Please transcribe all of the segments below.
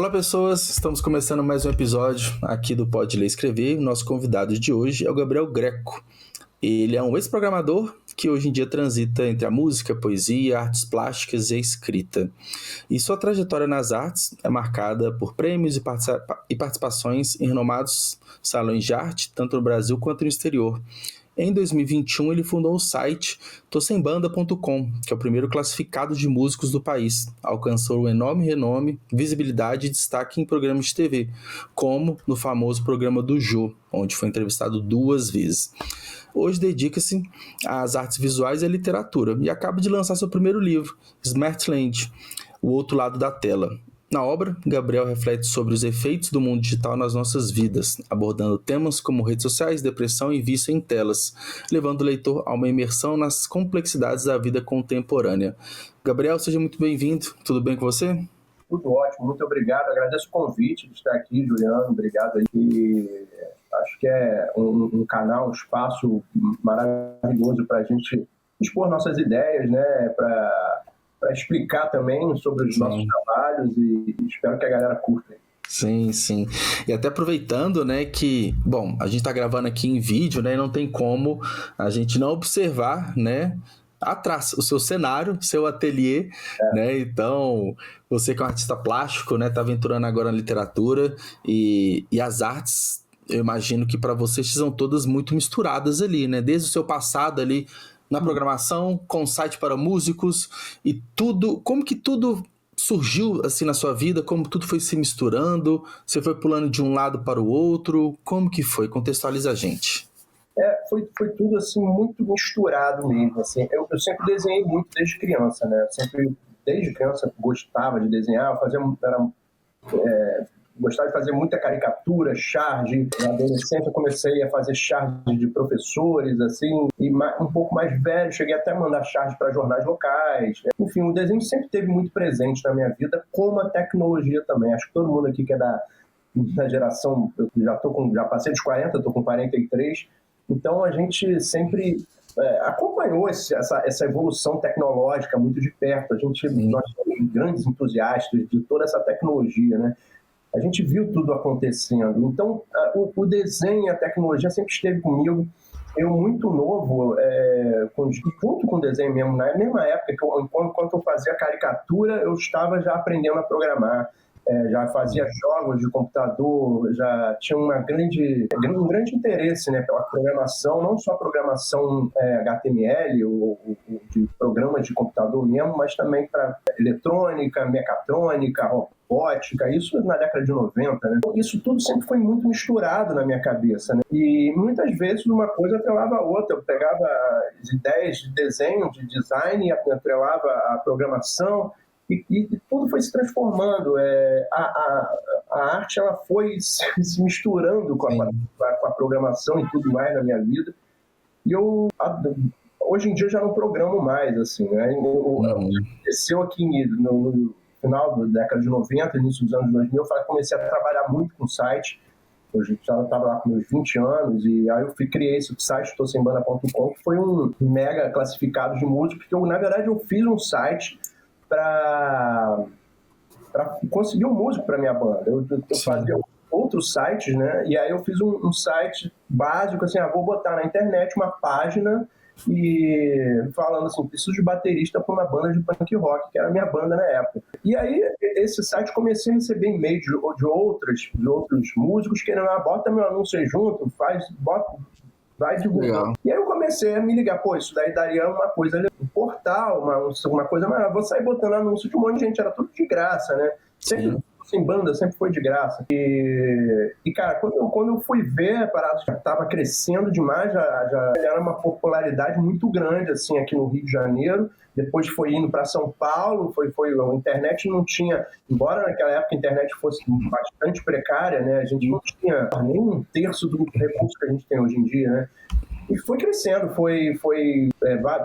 Olá pessoas, estamos começando mais um episódio aqui do Pode Ler e Escrever. Nosso convidado de hoje é o Gabriel Greco. Ele é um ex-programador que hoje em dia transita entre a música, a poesia, artes plásticas e a escrita. E sua trajetória nas artes é marcada por prêmios e participações em renomados salões de arte, tanto no Brasil quanto no exterior. Em 2021, ele fundou o site Tosembanda.com, que é o primeiro classificado de músicos do país. Alcançou um enorme renome, visibilidade e destaque em programas de TV, como no famoso programa do Jô, onde foi entrevistado 2 vezes. Hoje dedica-se às artes visuais e à literatura e acaba de lançar seu primeiro livro, Smartland, O Outro Lado da Tela. Na obra, Gabriel reflete sobre os efeitos do mundo digital nas nossas vidas, abordando temas como redes sociais, depressão e vício em telas, levando o leitor a uma imersão nas complexidades da vida contemporânea. Gabriel, seja muito bem-vindo. Tudo bem com você? Tudo ótimo, muito obrigado. Agradeço o convite de estar aqui, Juliano. Obrigado aí. E acho que é um canal, um espaço maravilhoso para a gente expor nossas ideias, né? Para explicar também sobre os nossos trabalhos e espero que a galera curta. Sim, sim. E até aproveitando, né, que, bom, a gente tá gravando aqui em vídeo, né, e não tem como a gente não observar, né, atrás, o seu cenário, seu ateliê, né, então, você que é um artista plástico, né, tá aventurando agora na literatura e as artes, eu imagino que para vocês são todas muito misturadas ali, né, desde o seu passado ali, na programação, com site para músicos e tudo, como que tudo surgiu assim na sua vida, como tudo foi se misturando, você foi pulando de um lado para o outro, como que foi? Contextualiza a gente. Foi tudo assim muito misturado mesmo, assim, eu sempre desenhei muito desde criança, né, desde criança gostava de desenhar, gostava de fazer muita caricatura, charge. Na adolescência eu comecei a fazer charge de professores, assim, e um pouco mais velho, cheguei até a mandar charge para jornais locais. Enfim, o desenho sempre esteve muito presente na minha vida, como a tecnologia também. Acho que todo mundo aqui que é da geração, eu já passei dos 40, estou com 43, então a gente sempre acompanhou essa evolução tecnológica muito de perto. Nós somos grandes entusiastas de toda essa tecnologia, né? A gente viu tudo acontecendo. Então, o desenho e a tecnologia sempre esteve comigo. Eu, muito novo, junto com o desenho mesmo, na mesma época, enquanto eu fazia caricatura, eu estava já aprendendo a programar. Já fazia jogos de computador, já tinha um grande interesse, né, pela programação, não só programação HTML ou de programas de computador mesmo, mas também para eletrônica, mecatrônica, robótica, isso na década de 90, né? Isso tudo sempre foi muito misturado na minha cabeça, né? E muitas vezes uma coisa atrelava a outra. Eu pegava as ideias de desenho, de design, e atrelava a programação, e tudo foi se transformando. A arte ela foi se misturando com a programação e tudo mais na minha vida. E hoje em dia já não programo mais, assim, né? Aconteceu aqui no final da década de 90, início dos anos 2000, eu comecei a trabalhar muito com site. Eu já estava lá com meus 20 anos, e aí eu criei esse site, Tosembanda.com, que foi um mega classificado de música, porque na verdade eu fiz um site para conseguir um músico para minha banda. Eu fazia outros sites, né? E aí eu fiz um site básico, assim, vou botar na internet uma página e falando assim, preciso de baterista para uma banda de punk rock, que era a minha banda na época. E aí esse site comecei a receber e-mail de outros músicos querendo, bota meu anúncio aí junto, vai divulgar. E aí eu comecei a me ligar, isso daí daria uma coisa, um portal, uma coisa, mas vou sair botando anúncio de um monte de gente, era tudo de graça, né? Sem banda, sempre foi de graça. E cara, quando eu fui ver, a parada já estava crescendo demais, já era uma popularidade muito grande, assim, aqui no Rio de Janeiro. Depois foi indo para São Paulo, a internet não tinha, embora naquela época a internet fosse bastante precária, né? A gente não tinha nem 1/3 do recurso que a gente tem hoje em dia, né? E foi crescendo, foi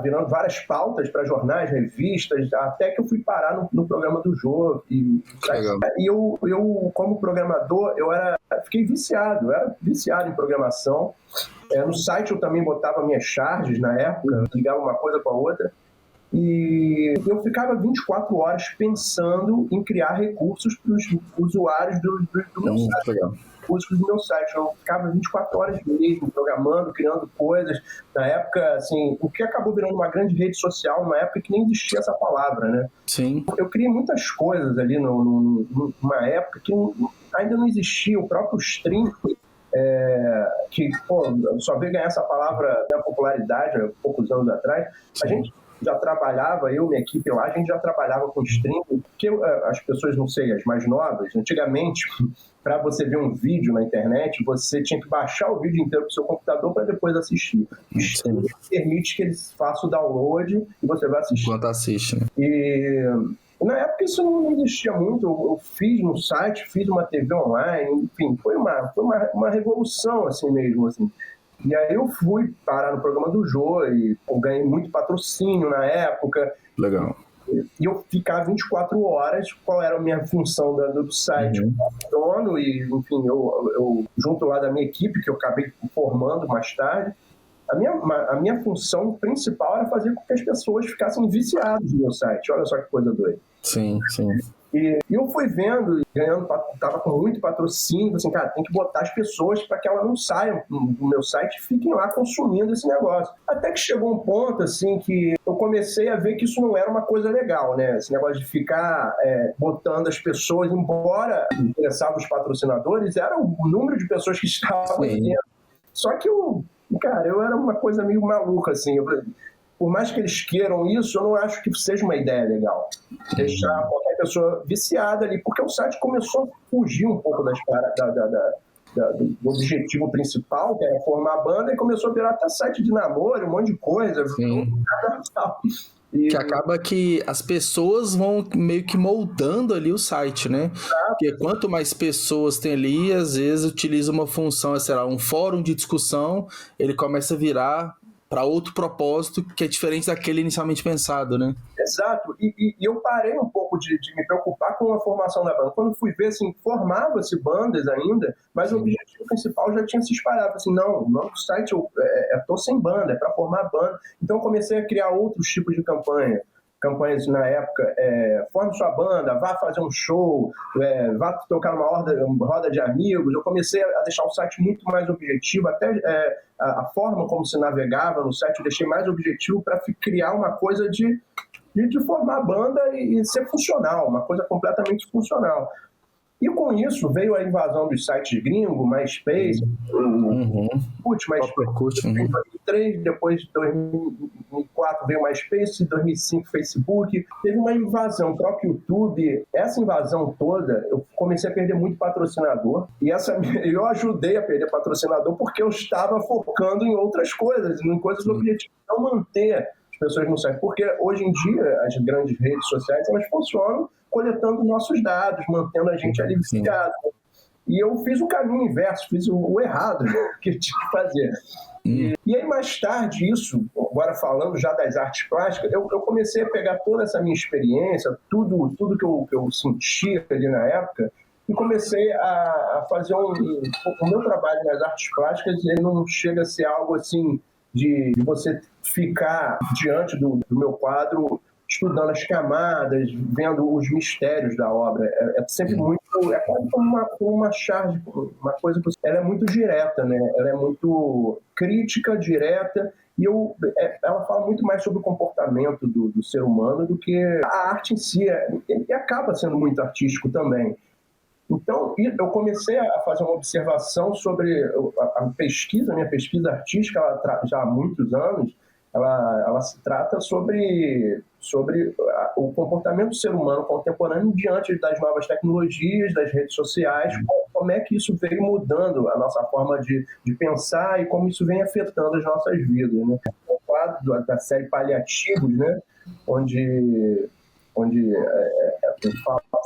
virando várias pautas para jornais, revistas, até que eu fui parar no programa do Jô. E eu, como programador, fiquei viciado, eu era viciado em programação. No site eu também botava minhas charges na época, ligava uma coisa com a outra. E eu ficava 24 horas pensando em criar recursos para os usuários do meu site. Legal. Recursos do meu site. Eu ficava 24 horas mesmo, programando, criando coisas. Na época, assim, o que acabou virando uma grande rede social, numa época que nem existia essa palavra, né? Sim. Eu criei muitas coisas ali numa época que ainda não existia. O próprio stream, que só veio ganhar essa palavra na popularidade há poucos anos atrás. A gente já trabalhava, eu e minha equipe lá, a gente já trabalhava com streaming, que as pessoas, não sei, as mais novas, antigamente, para você ver um vídeo na internet, você tinha que baixar o vídeo inteiro para o seu computador para depois assistir. O streaming permite que eles façam o download e você vai assistir. Enquanto assiste, né? E na época isso não existia muito. Eu fiz um site, fiz uma TV online, enfim, foi uma revolução assim mesmo, assim. E aí eu fui parar no programa do Jô e eu ganhei muito patrocínio na época. Legal. E eu ficava 24 horas, qual era a minha função do site, dono, e enfim, eu junto lá da minha equipe, que eu acabei formando mais tarde, a minha função principal era fazer com que as pessoas ficassem viciadas no meu site. Olha só que coisa doida. Sim, sim. E eu fui vendo, estava com muito patrocínio, assim, cara, tem que botar as pessoas para que elas não saiam do meu site e fiquem lá consumindo esse negócio. Até que chegou um ponto, assim, que eu comecei a ver que isso não era uma coisa legal, né? Esse negócio de ficar botando as pessoas, embora interessavam os patrocinadores, era o número de pessoas que estavam dentro. Só que eu era uma coisa meio maluca, assim. Por mais que eles queiram isso, eu não acho que seja uma ideia legal. Deixar qualquer pessoa viciada ali, porque o site começou a fugir um pouco do objetivo principal, que era formar a banda, e começou a virar até site de namoro, um monte de coisa. Sim. Que acaba que as pessoas vão meio que moldando ali o site, né? Porque quanto mais pessoas tem ali, às vezes utiliza uma função, sei lá, um fórum de discussão, ele começa a virar para outro propósito que é diferente daquele inicialmente pensado, né? Exato, e eu parei um pouco de me preocupar com a formação da banda. Quando fui ver, assim, formava-se bandas ainda, mas o objetivo principal já tinha se espalhado. Assim, não, o nosso site, eu tô sem banda, é para formar banda. Então comecei a criar outros tipos de campanhas na época, forme sua banda, vá fazer um show, vá tocar numa roda de amigos. Eu comecei a deixar o site muito mais objetivo, até a forma como se navegava no site eu deixei mais objetivo para criar uma coisa de formar banda e ser funcional, uma coisa completamente funcional. E com isso veio a invasão dos sites gringos, MySpace, MySpace, 2003, depois de 2004 veio o MySpace, 2005 Facebook, teve uma invasão, o próprio YouTube. Essa invasão toda, eu comecei a perder muito patrocinador, e eu ajudei a perder patrocinador porque eu estava focando em outras coisas, em coisas do objetivo de não manter as pessoas no site, porque hoje em dia as grandes redes sociais, elas funcionam coletando nossos dados, mantendo a gente ali viciado. E eu fiz o caminho inverso, fiz o errado que eu tinha que fazer. E aí, mais tarde, isso, agora falando já das artes plásticas, eu comecei a pegar toda essa minha experiência, tudo que eu senti ali na época, e comecei a fazer o meu trabalho nas artes plásticas. Ele não chega a ser algo assim de você ficar diante do meu quadro estudando as camadas, vendo os mistérios da obra. É sempre muito... É quase como uma charge, uma coisa que ela é muito direta, né? Ela é muito crítica, direta, e ela fala muito mais sobre o comportamento do ser humano do que a arte em si. E acaba sendo muito artístico também. Então, eu comecei a fazer uma observação sobre a minha pesquisa artística, já há muitos anos. Ela se trata sobre o comportamento do ser humano contemporâneo diante das novas tecnologias, das redes sociais, como é que isso veio mudando a nossa forma de pensar e como isso vem afetando as nossas vidas, né? O quadro da série Paliativos, né? onde eu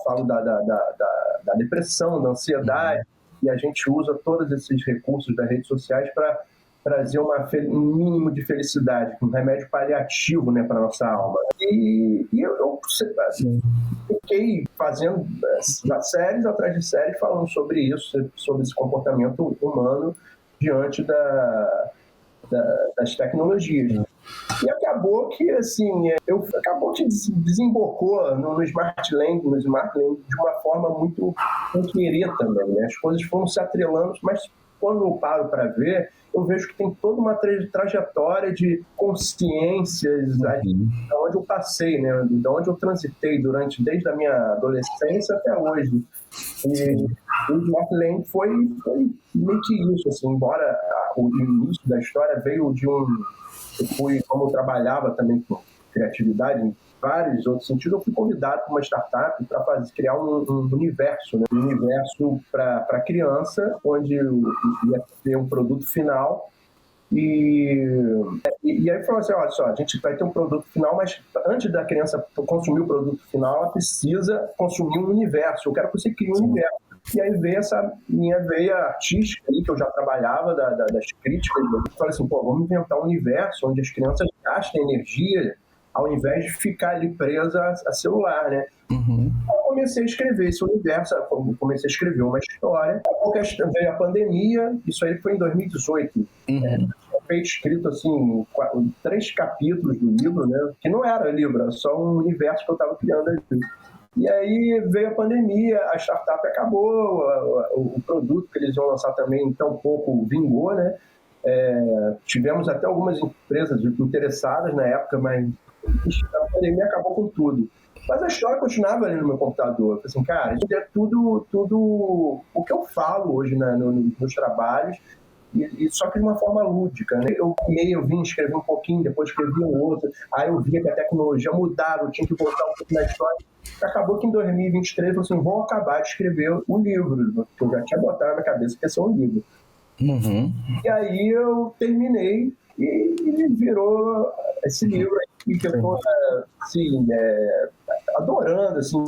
falo da depressão, da ansiedade, e a gente usa todos esses recursos das redes sociais para trazer um mínimo de felicidade, um remédio paliativo, né, para a nossa alma. E eu fiquei fazendo séries atrás de séries falando sobre isso, sobre esse comportamento humano diante das tecnologias. E acabou que, assim, acabou que desembocou no Smart Land de uma forma muito sem querer também, né? As coisas foram se atrelando, mas quando eu paro para ver, eu vejo que tem toda uma trajetória de consciências de onde eu passei, né? De onde eu transitei desde a minha adolescência até hoje. E o Smart Land foi meio que isso, assim, embora o início da história veio de como eu trabalhava também com criatividade em vários outros sentidos, eu fui convidado para uma startup para criar um universo, né? Um universo para criança, onde ia ter um produto final. E aí falou assim, olha só, a gente vai ter um produto final, mas antes da criança consumir o produto final, ela precisa consumir um universo. Eu quero que você crie um universo. E aí veio essa minha veia artística aí, que eu já trabalhava das críticas. Eu falei assim, vamos inventar um universo onde as crianças gastem energia ao invés de ficar ali presa a celular, né? Uhum. Eu comecei a escrever esse universo, comecei a escrever uma história. Veio a pandemia, isso aí foi em 2018. Foi escrito assim, 3 capítulos do livro, né? Que não era livro, era só um universo que eu estava criando ali. E aí veio a pandemia, a startup acabou, o produto que eles iam lançar também tão pouco vingou, né? Tivemos até algumas empresas interessadas na época, mas a pandemia acabou com tudo. Mas a história continuava ali no meu computador. Eu falei assim, cara, isso é tudo o que eu falo hoje, né, nos trabalhos, e só que de uma forma lúdica, né? Eu vim escrever um pouquinho, depois escrevi um outro, aí eu via que a tecnologia mudava, eu tinha que voltar um pouco na história. Acabou que em 2023 eu falei assim, vou acabar de escrever um livro, que eu já tinha botado na minha cabeça que ia ser um livro. Uhum. E aí eu terminei e virou esse livro aí que eu estou assim, adorando, assim,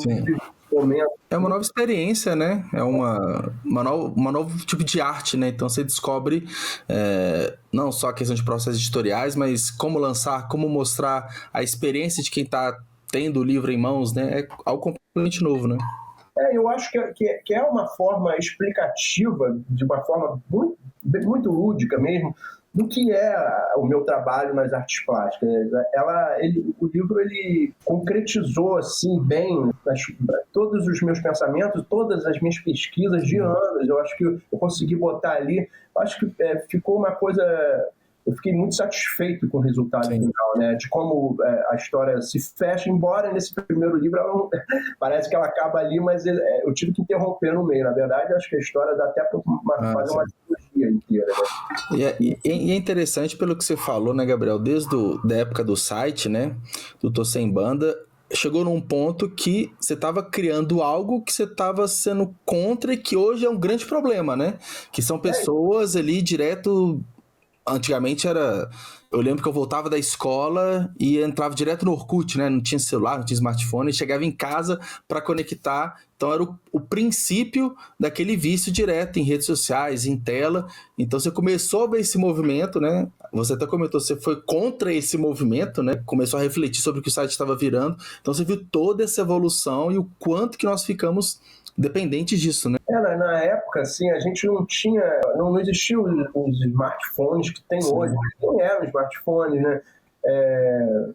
momento. É uma nova experiência, né? É uma novo tipo de arte, né? Então você descobre não só a questão de processos editoriais, mas como lançar, como mostrar a experiência de quem está tendo o livro em mãos, né? É algo completamente novo, né? Eu acho que é uma forma explicativa, de uma forma muito, muito lúdica mesmo, do que é o meu trabalho nas artes plásticas. O livro ele concretizou assim bem todos os meus pensamentos, todas as minhas pesquisas de anos. Eu acho que eu consegui botar ali. Eu acho que ficou uma coisa. Eu fiquei muito satisfeito com o resultado final, né? De como a história se fecha, embora nesse primeiro livro parece que ela acaba ali, mas eu tive que interromper no meio. Na verdade, acho que a história dá até para fazer uma trilogia inteira, né? E é interessante pelo que você falou, né, Gabriel? Desde da época do site, né? Do Tô Sem Banda, chegou num ponto que você estava criando algo que você estava sendo contra e que hoje é um grande problema, né? Que são pessoas ali direto... Antigamente era... Eu lembro que eu voltava da escola e entrava direto no Orkut, né? Não tinha celular, não tinha smartphone, e chegava em casa para conectar. Então era o princípio daquele vício direto em redes sociais, em tela. Então você começou a ver esse movimento, né? Você até comentou, você foi contra esse movimento, né? Começou a refletir sobre o que o site estava virando. Então você viu toda essa evolução e o quanto que nós ficamos dependentes disso, né? Na época, assim, a gente não existiam os smartphones que tem hoje. Nem eram smartphones, né?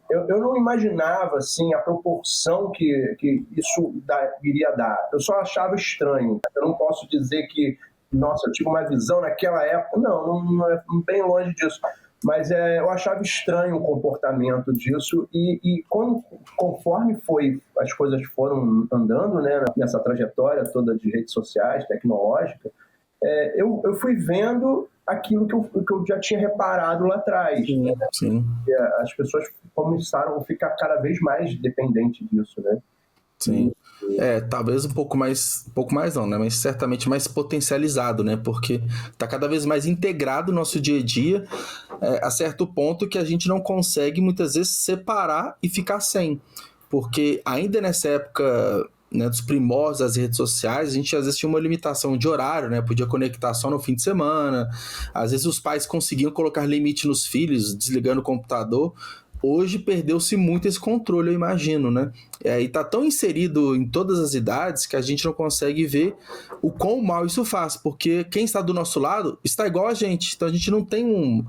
Eu não imaginava, assim, a proporção que isso iria dar. Eu só achava estranho. Eu não posso dizer que, nossa, eu tive uma visão naquela época. Não é bem longe disso. Mas eu achava estranho o comportamento disso e conforme as coisas foram andando, né, nessa trajetória toda de redes sociais, tecnológica, eu fui vendo aquilo que eu já tinha reparado lá atrás. Sim, né? sim. As pessoas começaram a ficar cada vez mais dependentes disso, né? Sim. Talvez um pouco mais não, né? Mas certamente mais potencializado, né? Porque tá cada vez mais integrado no nosso dia a dia, a certo ponto que a gente não consegue muitas vezes separar e ficar sem. Porque ainda nessa época, né, dos primórdios das redes sociais, a gente às vezes tinha uma limitação de horário, né? Podia conectar só no fim de semana. Às vezes os pais conseguiam colocar limite nos filhos, desligando o computador. Hoje perdeu-se muito esse controle, eu imagino, né? E tá tão inserido em todas as idades que a gente não consegue ver o quão mal isso faz, porque quem está do nosso lado está igual a gente, então a gente não tem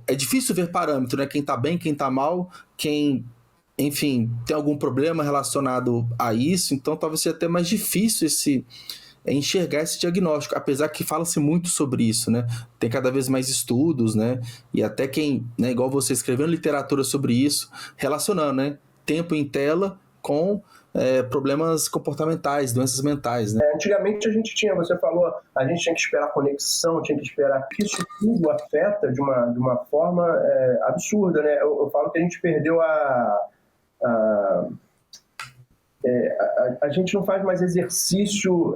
é difícil ver parâmetro, né? Quem tá bem, quem tá mal, quem, enfim, tem algum problema relacionado a isso, então talvez seja até mais difícil enxergar esse diagnóstico, apesar que fala-se muito sobre isso, né? Tem cada vez mais estudos, né? E até quem, né, igual você escrevendo literatura sobre isso, relacionando, né? Tempo em tela com problemas comportamentais, doenças mentais, né? Antigamente a gente tinha, você falou, a gente tinha que esperar conexão, tinha que esperar. Isso tudo afeta de uma forma absurda, né? Eu falo que a gente perdeu a gente não faz mais exercício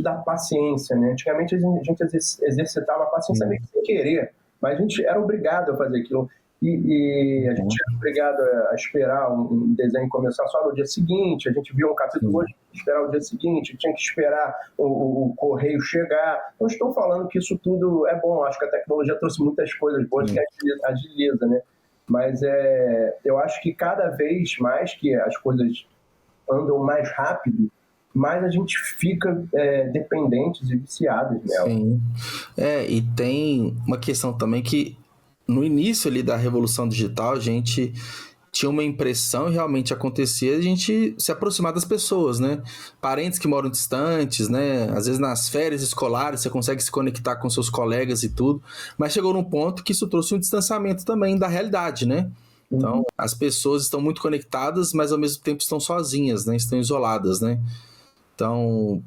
da paciência, né? Antigamente a gente exercitava a paciência meio que sem querer, mas a gente era obrigado a fazer aquilo. E a gente era obrigado a esperar um desenho começar só no dia seguinte, a gente viu um capítulo hoje, esperar o dia seguinte, tinha que esperar o correio chegar. Não estou falando que isso tudo é bom, acho que a tecnologia trouxe muitas coisas boas que agiliza, né? Mas eu acho que cada vez mais que as coisas andam mais rápido, mais a gente fica dependentes e viciados nela. Sim. E tem uma questão também que no início ali da revolução digital, a gente tinha uma impressão e realmente acontecia a gente se aproximar das pessoas, né? Parentes que moram distantes, né? Às vezes nas férias escolares você consegue se conectar com seus colegas e tudo, mas chegou num ponto que isso trouxe um distanciamento também da realidade, né? Então, as pessoas estão muito conectadas, mas ao mesmo tempo estão sozinhas, né? Estão isoladas, né? Então,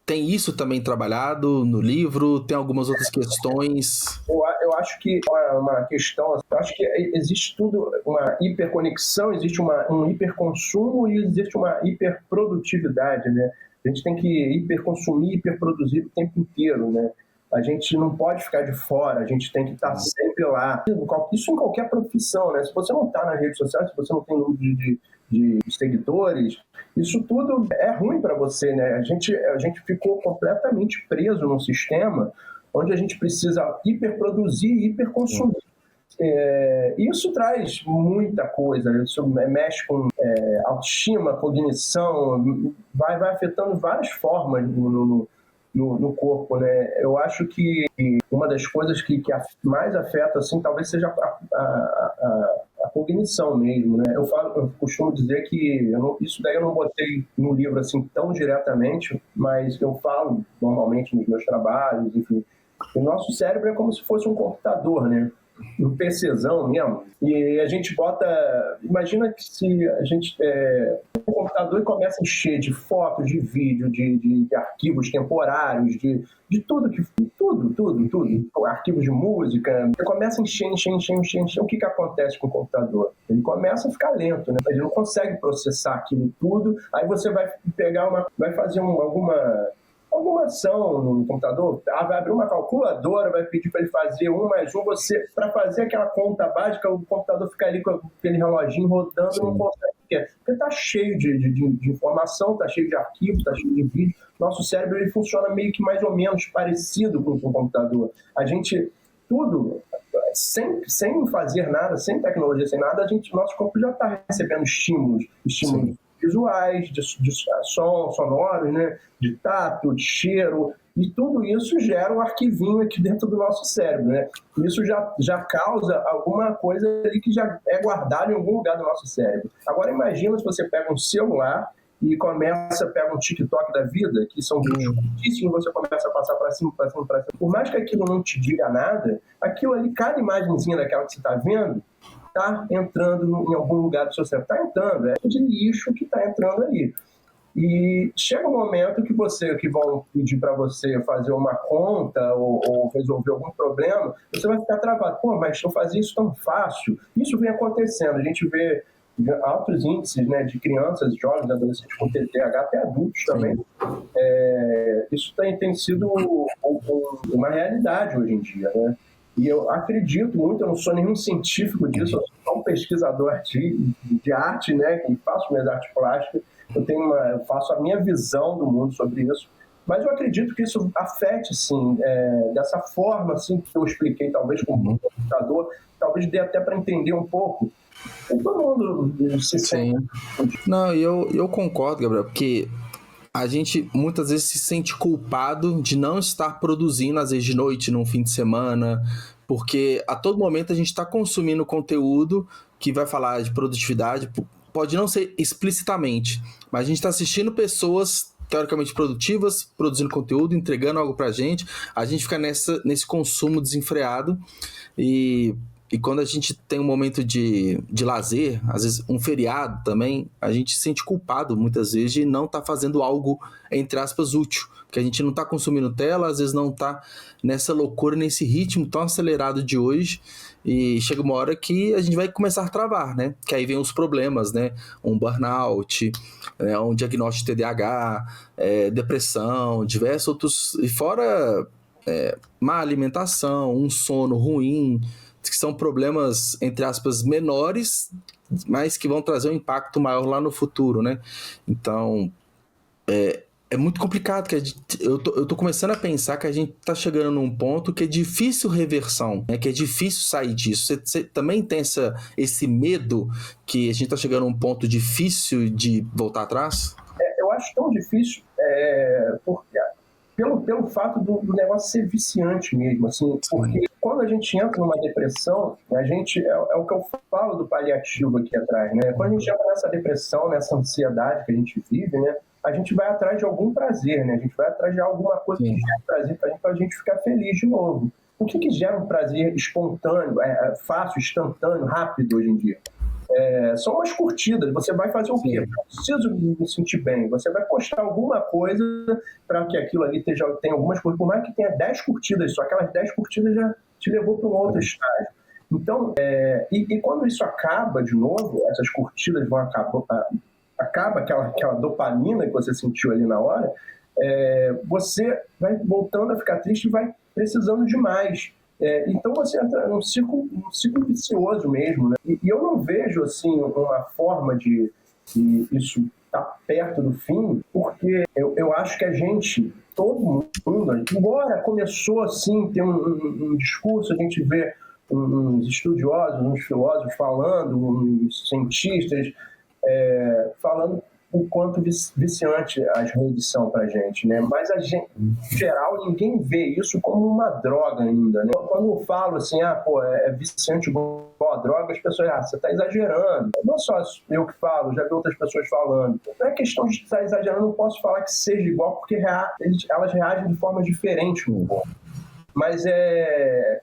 tem isso também trabalhado no livro? Tem algumas outras questões? Eu acho que uma questão, eu acho que existe tudo, uma hiperconexão, existe um hiperconsumo e existe uma hiperprodutividade, né? A gente tem que hiperconsumir, hiperproduzir o tempo inteiro, né? A gente não pode ficar de fora, a gente tem que estar sempre lá. Isso em qualquer profissão, né? Se você não está nas redes sociais, se você não tem número de seguidores, isso tudo é ruim para você, né? A gente ficou completamente preso num sistema onde a gente precisa hiperproduzir e hiperconsumir. Isso traz muita coisa, isso mexe com autoestima, cognição, vai afetando várias formas no corpo, né? Eu acho que uma das coisas que mais afeta, assim, talvez seja a cognição mesmo, né? Eu costumo dizer que isso daí eu não botei no livro assim tão diretamente, mas eu falo normalmente nos meus trabalhos, enfim. O nosso cérebro é como se fosse um computador, né? Um PCzão mesmo. E a gente imagina que se a gente um computador e começa a encher de fotos, de vídeo, de arquivos temporários, de tudo, arquivos de música, você começa a encher, o que acontece com o computador? Ele começa a ficar lento, né? Ele não consegue processar aquilo tudo, aí você vai vai fazer alguma ação no computador, vai abrir uma calculadora, vai pedir para ele fazer 1 mais 1, para fazer aquela conta básica, o computador fica ali com aquele reloginho rodando, não consegue. Porque está cheio de informação, está cheio de arquivos, está cheio de vídeo. Nosso cérebro ele funciona meio que mais ou menos parecido com o computador. A gente, tudo, sem fazer nada, sem tecnologia, sem nada, nosso corpo já está recebendo estímulos visuais, de som, sonoros, né? De tato, de cheiro, e tudo isso gera um arquivinho aqui dentro do nosso cérebro, né? Isso já causa alguma coisa ali que já é guardado em algum lugar do nosso cérebro. Agora imagina se você pega um celular e pega um TikTok da vida, que são vídeos curtíssimos, você começa a passar para cima. Por mais que aquilo não te diga nada, aquilo ali, cada imagenzinha daquela que você está vendo, está entrando em algum lugar do seu cérebro. Está entrando, é de lixo que está entrando ali. E chega um momento que vão pedir para você fazer uma conta ou resolver algum problema, você vai ficar travado. Pô, mas eu fazia isso tão fácil. Isso vem acontecendo. A gente vê altos índices, né, de crianças, jovens, adolescentes com TDAH, até adultos também. Isso tem sido uma realidade hoje em dia, né? E eu acredito muito, eu não sou nenhum científico disso, eu sou um pesquisador de arte, né, que faço minhas artes plásticas, eu faço a minha visão do mundo sobre isso, mas eu acredito que isso afete, sim, dessa forma, assim, que eu expliquei, talvez com o computador, talvez dê até para entender um pouco. Todo mundo se sente. Não, eu concordo, Gabriel, porque a gente muitas vezes se sente culpado de não estar produzindo, às vezes de noite, num fim de semana, Porque a todo momento a gente está consumindo conteúdo que vai falar de produtividade, pode não ser explicitamente, mas a gente está assistindo pessoas teoricamente produtivas, produzindo conteúdo, entregando algo pra gente, a gente fica nesse consumo desenfreado e quando a gente tem um momento de lazer, às vezes um feriado também, a gente se sente culpado muitas vezes de não estar fazendo algo, entre aspas, útil, porque a gente não está consumindo tela, às vezes não está nessa loucura, nesse ritmo tão acelerado de hoje, e chega uma hora que a gente vai começar a travar, né? Que aí vem os problemas, né? Um burnout, um diagnóstico de TDAH, depressão, diversos outros, e fora má alimentação, um sono ruim, que são problemas, entre aspas, menores, mas que vão trazer um impacto maior lá no futuro, né? Então, é muito complicado, que eu tô começando a pensar que a gente tá chegando num ponto que é difícil reversão, né? Que é difícil sair disso. Você também tem esse medo que a gente tá chegando num ponto difícil de voltar atrás? Eu acho tão difícil, porque pelo fato do negócio ser viciante mesmo, assim, porque quando a gente entra numa depressão, a gente, é o que eu falo do paliativo aqui atrás, né? Quando a gente entra nessa depressão, nessa ansiedade que a gente vive, né? A gente vai atrás de algum prazer, né? A gente vai atrás de alguma coisa que gera prazer pra gente ficar feliz de novo. O que gera um prazer espontâneo, fácil, instantâneo, rápido hoje em dia? São umas curtidas. Você vai fazer o quê? Eu preciso me sentir bem. Você vai postar alguma coisa para que aquilo ali tenha algumas coisas. Por mais que tenha 10 curtidas, só aquelas 10 curtidas já te levou para um outro estágio. Então, e quando isso acaba de novo, essas curtidas vão acaba aquela dopamina que você sentiu ali na hora, você vai voltando a ficar triste e vai precisando de mais. Então você entra num ciclo vicioso mesmo, né? E eu não vejo assim uma forma de isso estar perto do fim, porque eu acho que a gente, todo mundo, embora começou assim ter um discurso, a gente vê uns estudiosos, uns filósofos falando, uns cientistas falando o quanto viciante as redes são pra gente, né? Mas a gente, em geral, ninguém vê isso como uma droga ainda, né? Quando eu falo assim, é viciante igual a droga, as pessoas, você tá exagerando. Não só eu que falo, já vi outras pessoas falando. Não é questão de estar exagerando, não posso falar que seja igual, porque elas reagem de forma diferente no corpo. Mas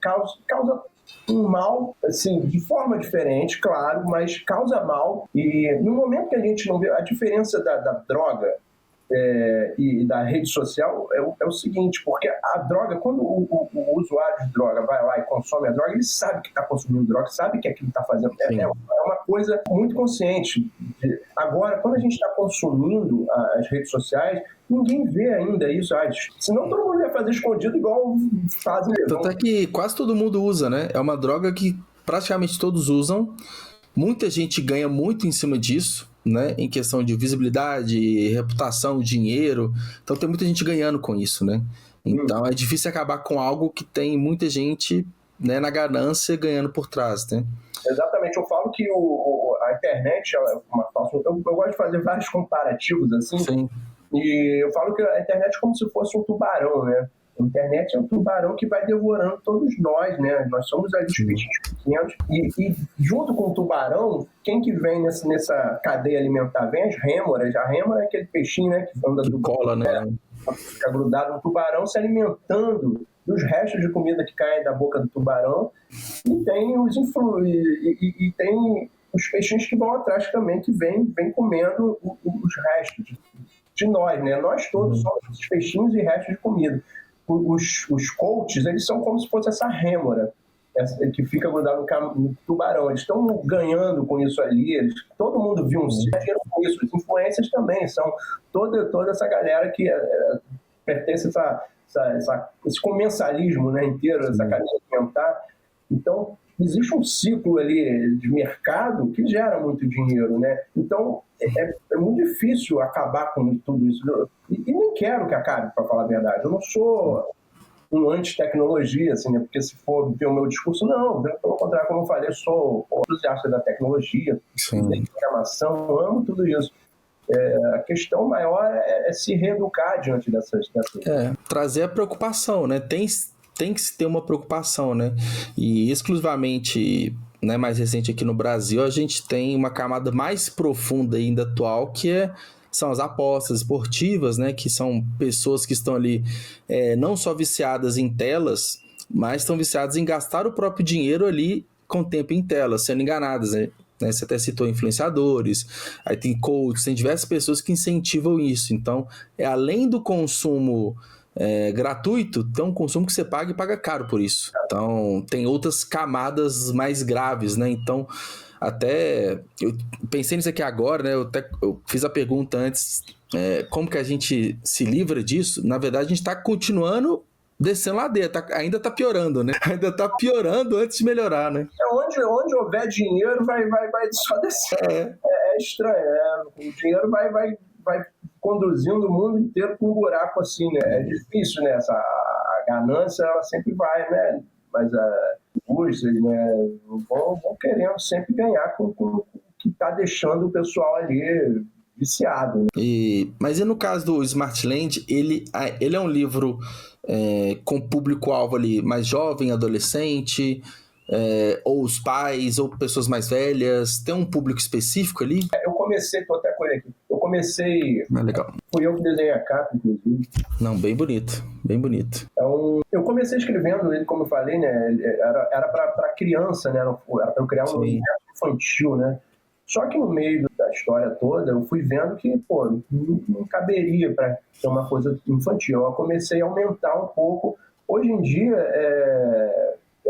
causa um mal, assim, de forma diferente, claro, mas causa mal. E no momento que a gente não vê a diferença da droga e da rede social, é o seguinte, porque a droga, quando o usuário de droga vai lá e consome a droga, ele sabe que está consumindo droga, sabe que aquilo está fazendo. É uma coisa muito consciente. Agora, quando a gente está consumindo as redes sociais, ninguém vê ainda isso. Senão todo mundo ia fazer escondido igual fazem. Tanto é que quase todo mundo usa, né? É uma droga que praticamente todos usam. Muita gente ganha muito em cima disso, né? Em questão de visibilidade, reputação, dinheiro. Então tem muita gente ganhando com isso, né? Então é difícil acabar com algo que tem muita gente, né, na ganância ganhando por trás, né? Exatamente. Eu falo que a internet, eu gosto de fazer vários comparativos assim. Sim. E eu falo que a internet é como se fosse um tubarão, né? A internet é um tubarão que vai devorando todos nós, né? Nós somos ali os peixinhos pequenos. E junto com o tubarão, quem que vem nessa cadeia alimentar? Vem as rêmoras. A rêmora é aquele peixinho, né? Que anda do cola, né? Fica grudado no tubarão, se alimentando dos restos de comida que caem da boca do tubarão. E tem tem os peixinhos que vão atrás também, que vem comendo os restos de nós, né? Nós todos somos esses peixinhos e restos de comida. Os coaches, eles são como se fosse essa rêmora que fica grudado no tubarão. Eles estão ganhando com isso ali. Todo mundo viu dinheiro com isso. Os influencers também são toda essa galera que pertence a esse comensalismo, né, inteiro, essa cadeia alimentar. Então, existe um ciclo ali de mercado que gera muito dinheiro, né? Então, é muito difícil acabar com tudo isso. E nem quero que acabe, para falar a verdade. Eu não sou um anti-tecnologia, assim, né? Porque se for ver o meu discurso, não. Pelo contrário, como eu falei, eu sou entusiasta da tecnologia, da programação, amo tudo isso. A questão maior é se reeducar diante dessas... Trazer a preocupação, né? Tem tem que se ter uma preocupação, né? E exclusivamente, né, mais recente aqui no Brasil, a gente tem uma camada mais profunda ainda atual, que são as apostas esportivas, né? Que são pessoas que estão ali não só viciadas em telas, mas estão viciadas em gastar o próprio dinheiro ali com tempo em telas, sendo enganadas, né? Você até citou influenciadores, aí tem coaches, tem diversas pessoas que incentivam isso. Então, além do consumo gratuito, tem um consumo que você paga e paga caro por isso. Então, tem outras camadas mais graves, né? Então, até eu pensei nisso aqui agora, né? Eu fiz a pergunta antes, como que a gente se livra disso? Na verdade, a gente está continuando descendo ladeira, ainda está piorando, né? Ainda está piorando antes de melhorar, né? Onde houver dinheiro, vai só descer. É estranho, o dinheiro vai conduzindo o mundo inteiro com um buraco assim, né? É difícil, né? A ganância, ela sempre vai, né? Mas a indústria, né? Vão querendo sempre ganhar com o que está deixando o pessoal ali viciado. Né? Mas e no caso do Smartland, ele é um livro com público-alvo ali mais jovem, adolescente, ou os pais, ou pessoas mais velhas? Tem um público específico ali? Eu comecei, tô até com ele aqui. Legal. Fui eu que desenhei a capa, inclusive. Não, bem bonito, bem bonito. Então, eu comecei escrevendo ele, como eu falei, né? Era para criança, né? Era para eu criar um universo infantil, né? Só que no meio da história toda, eu fui vendo que, pô, não caberia para ser uma coisa infantil. Eu comecei a aumentar um pouco. Hoje em dia,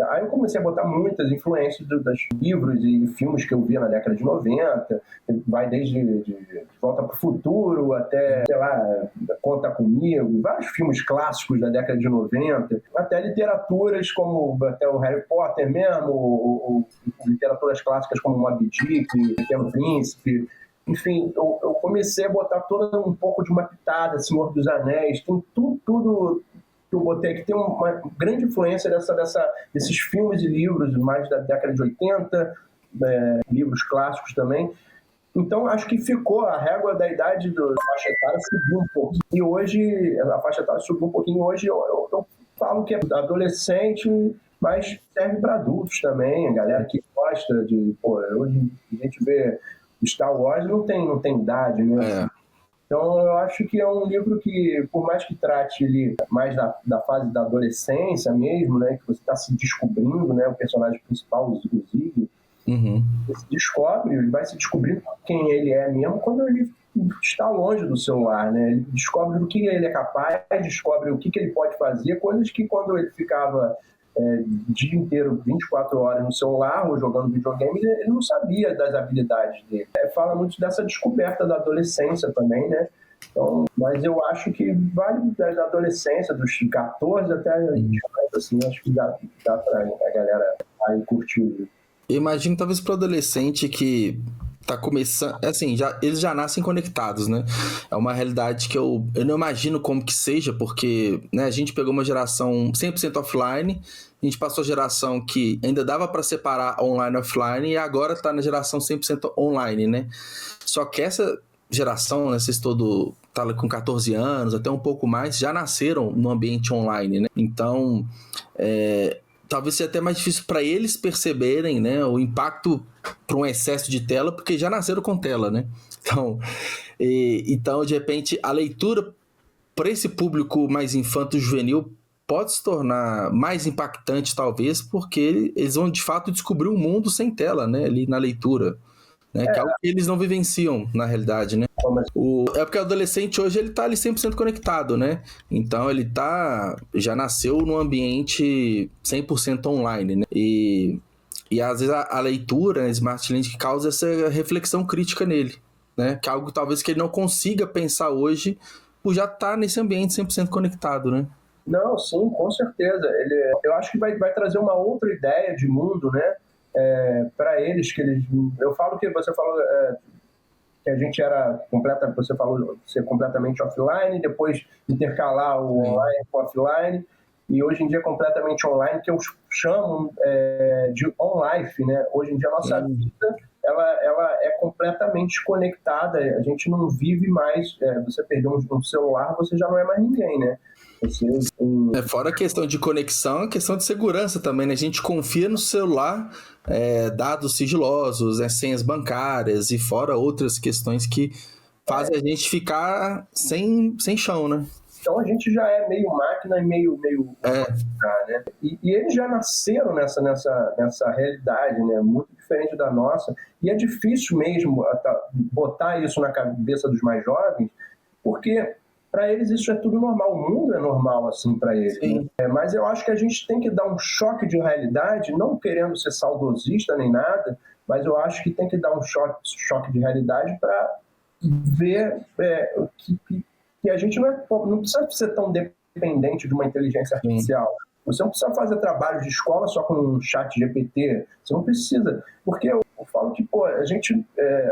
aí eu comecei a botar muitas influências dos livros e filmes que eu via na década de 90, vai desde de Volta para o Futuro até, sei lá, Conta Comigo, vários filmes clássicos da década de 90, até literaturas como até o Harry Potter mesmo, ou literaturas clássicas como Moby Dick, Pequeno Príncipe. Enfim, eu comecei a botar toda um pouco de uma pitada, Senhor dos Anéis, tem tudo que eu botei aqui, tem uma grande influência desses filmes e livros mais da década de 80, livros clássicos também. Então, acho que ficou a régua da idade da faixa etária subiu um pouco. E hoje, a faixa etária subiu um pouquinho. Hoje eu falo que é adolescente, mas serve para adultos também, a galera que gosta de... Pô, hoje a gente vê Star Wars, não tem idade, né? Então, eu acho que é um livro que, por mais que trate ele mais da fase da adolescência mesmo, né, que você está se descobrindo, né, o personagem principal, o Zig, você descobre, ele vai se descobrindo quem ele é mesmo quando ele está longe do celular, né? Ele descobre do que ele é capaz, descobre o que ele pode fazer, coisas que quando ele ficava o dia inteiro, 24 horas no celular ou jogando videogame, ele não sabia das habilidades dele. Fala muito dessa descoberta da adolescência também, né? Então, mas eu acho que vale da adolescência, dos 14 até 20 anos, assim, acho que dá pra a galera aí curtir. Eu imagino talvez para o adolescente que tá começando, assim, eles já nascem conectados, né? É uma realidade que eu não imagino como que seja, porque, né, a gente pegou uma geração 100% offline, a gente passou a geração que ainda dava para separar online e offline, e agora tá na geração 100% online, né? Só que essa geração, né, vocês todos tá com 14 anos, até um pouco mais, já nasceram no ambiente online, né? Então, talvez seja até mais difícil para eles perceberem, né, o impacto para um excesso de tela, porque já nasceram com tela, né? Então, de repente, a leitura para esse público mais infanto-juvenil pode se tornar mais impactante, talvez, porque eles vão, de fato, descobrir um mundo sem tela, né, ali na leitura. Né, que é algo que eles não vivenciam, na realidade, né? É porque o adolescente hoje ele tá ali 100% conectado, né? Então ele já nasceu num ambiente 100% online, né? E às vezes a leitura, né, Smartland, que causa essa reflexão crítica nele, né? Que é algo talvez que ele não consiga pensar hoje por já estar nesse ambiente 100% conectado, né? Não, sim, com certeza. Eu acho que vai trazer uma outra ideia de mundo, né? Para eles, eu falo que você falou que a gente era você falou ser completamente offline, depois intercalar o online com o offline, e hoje em dia é completamente online, que eu chamo de on-life, né? Hoje em dia a nossa vida ela é completamente conectada, a gente não vive mais, você perdeu um celular, você já não é mais ninguém, né? Fora a questão de conexão, a questão de segurança também, né? A gente confia no celular, dados sigilosos, senhas bancárias e fora outras questões que fazem a gente ficar sem chão, né? Então a gente já é meio máquina e meio né? E eles já nasceram nessa realidade, né? Muito diferente da nossa. E é difícil mesmo botar isso na cabeça dos mais jovens, porque para eles isso é tudo normal. O mundo é normal assim para eles. Né? Mas eu acho que a gente tem que dar um choque de realidade, não querendo ser saudosista nem nada, mas eu acho que tem que dar um choque de realidade para ver que a gente não precisa ser tão dependente de uma inteligência artificial. Você não precisa fazer trabalho de escola só com um chat GPT. Você não precisa. Porque eu falo que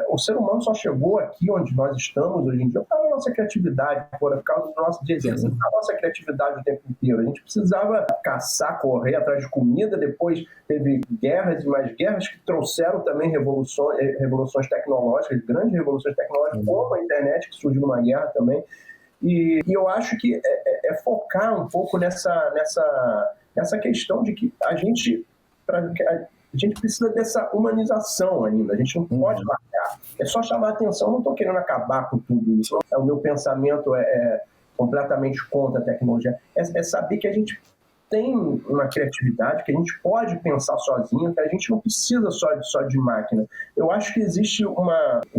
o ser humano só chegou aqui onde nós estamos hoje em dia por causa da nossa criatividade, por causa do nosso exercício da nossa criatividade o tempo inteiro. A gente precisava caçar, correr atrás de comida, depois teve guerras e mais guerras que trouxeram também revoluções tecnológicas, grandes revoluções tecnológicas, como a internet, que surgiu numa guerra também. E eu acho que é focar um pouco nessa questão de que a gente precisa dessa humanização ainda, a gente não pode largar. É só chamar a atenção, não estou querendo acabar com tudo isso. O meu pensamento é completamente contra a tecnologia. É saber que a gente tem uma criatividade, que a gente pode pensar sozinho, que a gente não precisa só de máquina. Eu acho que existe o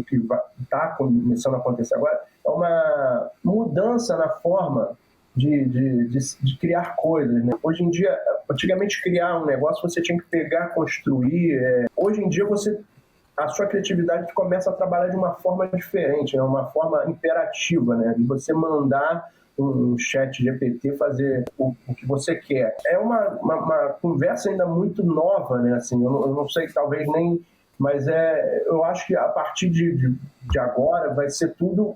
que está começando a acontecer agora, é uma mudança na forma de criar coisas. Né? Hoje em dia, antigamente criar um negócio você tinha que pegar, construir. Hoje em dia a sua criatividade começa a trabalhar de uma forma diferente, né? Uma forma imperativa, né? De você mandar um chat GPT fazer o que você quer. É uma conversa ainda muito nova, né? Assim, eu não sei, talvez nem... Mas eu acho que a partir de agora vai ser tudo...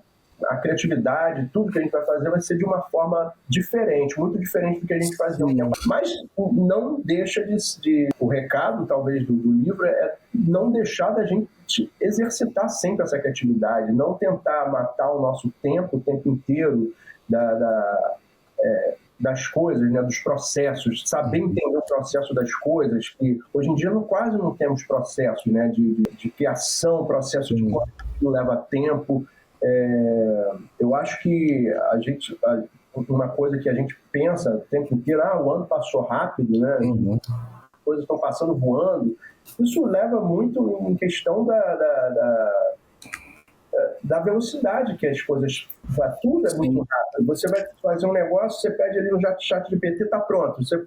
A criatividade, tudo que a gente vai fazer vai ser de uma forma diferente, muito diferente do que a gente fazia. Mas não deixa o recado, talvez, do livro é não deixar da gente exercitar sempre essa criatividade, não tentar matar o nosso tempo o tempo inteiro das coisas, né, dos processos, saber entender o processo das coisas, que hoje em dia quase não temos processos, né, de criação, processo de coisa que leva tempo. Eu acho que uma coisa que a gente pensa o tempo inteiro, o ano passou rápido, né? As coisas estão passando voando. Isso leva muito em questão da velocidade que as coisas... Tudo é muito rápido. Você vai fazer um negócio, você pede ali no chat GPT, está pronto. Você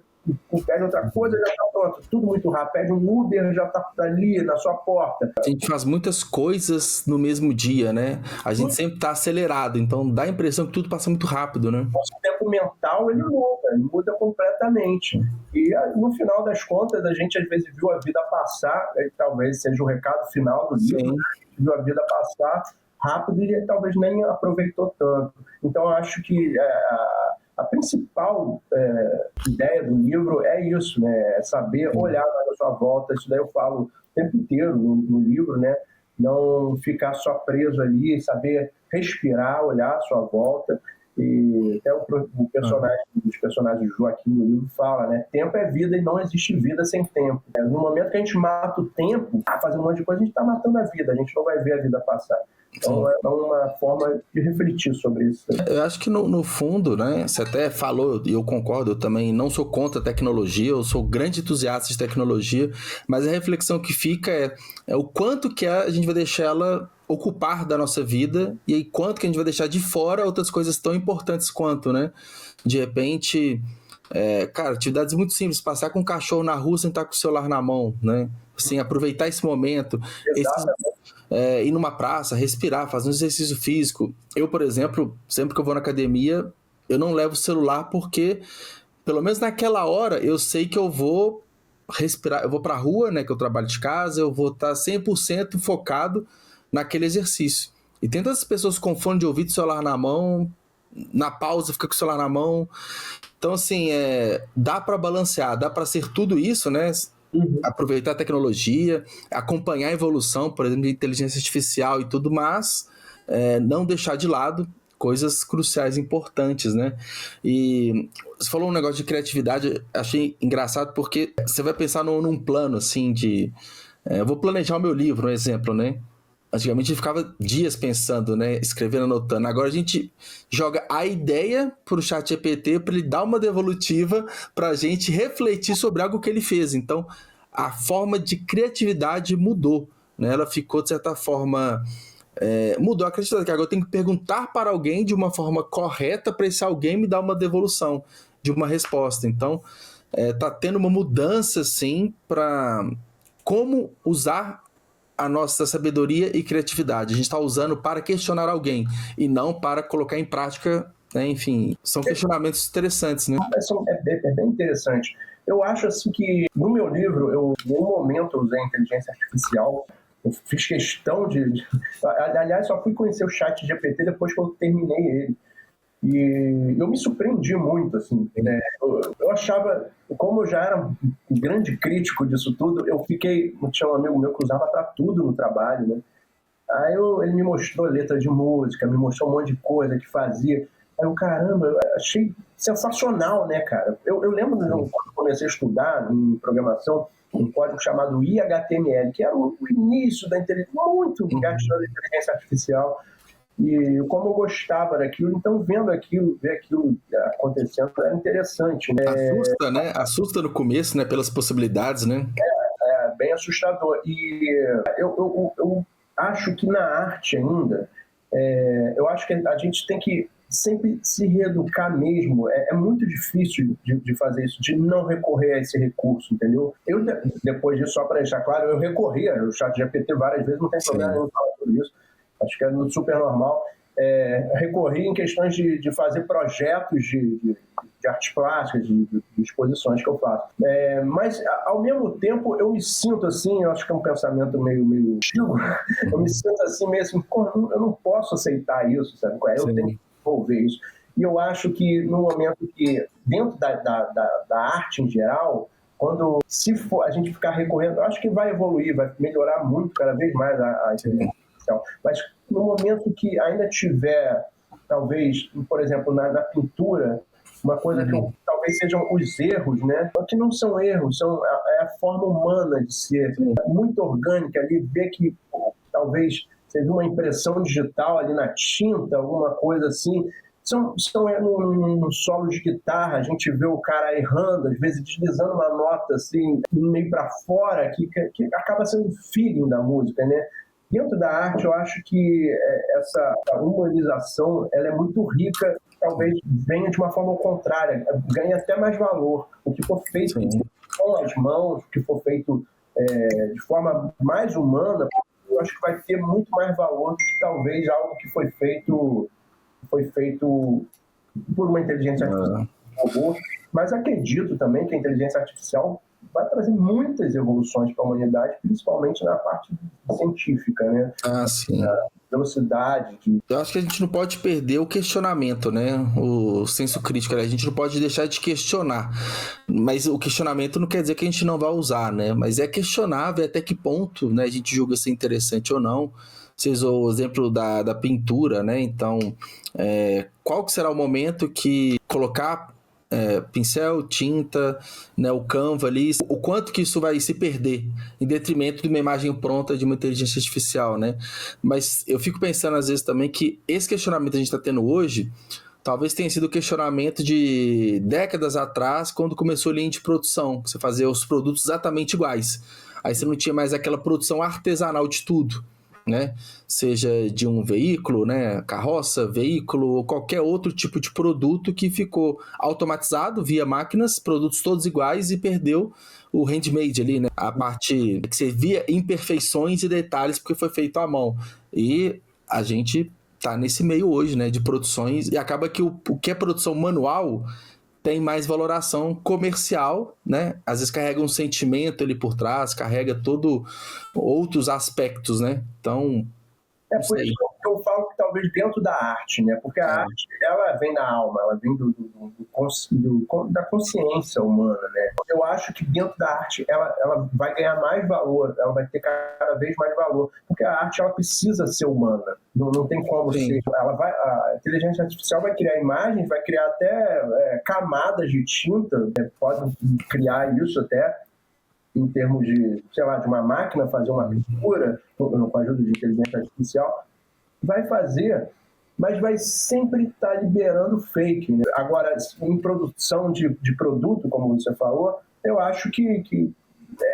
pede outra coisa, já está pronto. Tudo muito rápido. Pede um Uber, já está ali na sua porta. A gente faz muitas coisas no mesmo dia, né? A gente sempre está acelerado, então dá a impressão que tudo passa muito rápido, né? Nosso tempo mental, ele muda completamente. E no final das contas, a gente às vezes viu a vida passar, talvez seja o recado final do livro, né? A gente viu a vida passar rápido e talvez nem aproveitou tanto. Então, eu acho que a principal ideia do livro é isso, né? É saber olhar à sua volta. Isso daí eu falo o tempo inteiro no livro, né? Não ficar só preso ali, saber respirar, olhar à sua volta. E até dos personagens do Joaquim no livro fala, né? Tempo é vida e não existe vida sem tempo. No momento que a gente mata o tempo, fazer um monte de coisa, a gente está matando a vida, a gente não vai ver a vida passar. Então é uma forma de refletir sobre isso. Eu acho que no fundo, né, você até falou, e eu concordo, eu também não sou contra a tecnologia, eu sou grande entusiasta de tecnologia, mas a reflexão que fica é o quanto que a gente vai deixar ela ocupar da nossa vida e aí quanto que a gente vai deixar de fora outras coisas tão importantes quanto, né? De repente, cara, atividades muito simples, passar com um cachorro na rua sem estar com o celular na mão, né? Assim, aproveitar esse momento. Ir numa praça, respirar, fazer um exercício físico. Eu, por exemplo, sempre que eu vou na academia, eu não levo o celular porque, pelo menos naquela hora, eu sei que eu vou respirar, eu vou pra rua, né, que eu trabalho de casa, eu vou estar 100% focado naquele exercício. E tem tantas pessoas com fone de ouvido, celular na mão, na pausa fica com o celular na mão. Então, assim, dá para balancear, dá para ser tudo isso, né? Aproveitar a tecnologia, acompanhar a evolução, por exemplo, de inteligência artificial e tudo, mas não deixar de lado coisas cruciais, importantes, né? E você falou um negócio de criatividade, achei engraçado porque você vai pensar num plano, assim, eu vou planejar o meu livro, um exemplo, né? Antigamente a gente ficava dias pensando, né? Escrevendo, anotando. Agora a gente joga a ideia pro ChatGPT para ele dar uma devolutiva pra gente refletir sobre algo que ele fez. Então, a forma de criatividade mudou, né? Ela ficou, de certa forma... mudou a criatividade, que agora eu tenho que perguntar para alguém de uma forma correta para esse alguém me dar uma devolução de uma resposta. Então, tá tendo uma mudança, sim, para como usar a nossa sabedoria e criatividade. A gente está usando para questionar alguém e não para colocar em prática, né? Enfim, são questionamentos interessantes, né? É bem interessante. Eu acho assim que no meu livro, em um momento eu usei inteligência artificial. Eu fiz questão aliás, só fui conhecer o ChatGPT depois que eu terminei ele. E eu me surpreendi muito, assim, né? Eu achava, como eu já era um grande crítico disso tudo, tinha um amigo meu que usava para tudo no trabalho, né? Aí ele me mostrou letra de música, me mostrou um monte de coisa que fazia. Aí eu, caramba, eu achei sensacional, né, cara? Eu lembro, quando comecei a estudar em programação, um código chamado IHTML, que era o início da inteligência, muito engatilhado da inteligência artificial. E como eu gostava daquilo, então ver aquilo acontecendo era interessante, né? Assusta, né? Assusta no começo, né? Pelas possibilidades, né? É bem assustador. E eu acho que na arte ainda, eu acho que a gente tem que sempre se reeducar mesmo. É muito difícil de fazer isso, de não recorrer a esse recurso, entendeu? Eu, depois disso, só para deixar claro, eu recorri ao ChatGPT várias vezes, não tem problema nenhum falar sobre isso. Acho que é super normal. Recorri em questões de fazer projetos de artes plásticas, de exposições que eu faço. Mas, ao mesmo tempo, eu me sinto assim, eu acho que é um pensamento meio antigo, eu me sinto assim, meio assim, eu não posso aceitar isso, sabe? Eu tenho que desenvolver isso. E eu acho que no momento que, dentro da arte em geral, quando a gente ficar recorrendo, eu acho que vai evoluir, vai melhorar muito, cada vez mais a inteligência. Mas no momento que ainda tiver, talvez, por exemplo, na pintura, uma coisa que talvez sejam os erros, né? Que não são erros, é a forma humana de ser, muito orgânica ali, ver que talvez seja uma impressão digital ali na tinta, alguma coisa assim. Num solo de guitarra, a gente vê o cara errando, às vezes deslizando uma nota assim, meio para fora, que acaba sendo o feeling da música, né? Dentro da arte, eu acho que essa humanização ela é muito rica, talvez venha de uma forma contrária, ganha até mais valor. O que for feito com as mãos, o que for feito de forma mais humana, eu acho que vai ter muito mais valor do que talvez algo que foi feito por uma inteligência artificial. Mas acredito também que a inteligência artificial vai trazer muitas evoluções para a humanidade, principalmente na parte científica, né? Sim. A velocidade. Eu acho que a gente não pode perder o questionamento, né? O senso crítico, né? A gente não pode deixar de questionar. Mas o questionamento não quer dizer que a gente não vai usar, né? Mas é questionar, ver até que ponto, né, a gente julga ser interessante ou não. Você usou o exemplo da pintura, né? Então, qual que será o momento que colocar pincel, tinta, né, o Canva ali, o quanto que isso vai se perder em detrimento de uma imagem pronta de uma inteligência artificial, né? Mas eu fico pensando às vezes também que esse questionamento que a gente está tendo hoje talvez tenha sido o questionamento de décadas atrás, quando começou a linha de produção, você fazia os produtos exatamente iguais. Aí você não tinha mais aquela produção artesanal de tudo, né? Seja de um veículo, né? Carroça, veículo ou qualquer outro tipo de produto que ficou automatizado via máquinas, produtos todos iguais e perdeu o handmade ali, né? A parte que você via imperfeições e detalhes porque foi feito à mão. E a gente tá nesse meio hoje, né? De produções e acaba que o que é produção manual tem mais valoração comercial, né? Às vezes carrega um sentimento ali por trás, carrega todo outros aspectos, né? Então, por isso que eu falo que talvez dentro da arte, né? Porque a arte, ela vem da alma, ela vem da consciência humana, né? eu acho que dentro da arte ela vai ganhar mais valor, ela vai ter cada vez mais valor, porque a arte ela precisa ser humana, não tem como ser. A inteligência artificial vai criar imagens, vai criar até camadas de tinta, pode criar isso até em termos de, sei lá, de uma máquina fazer uma pintura com a ajuda de inteligência artificial, vai fazer, mas vai sempre estar liberando fake, né? Agora, em produção de produto, como você falou, eu acho que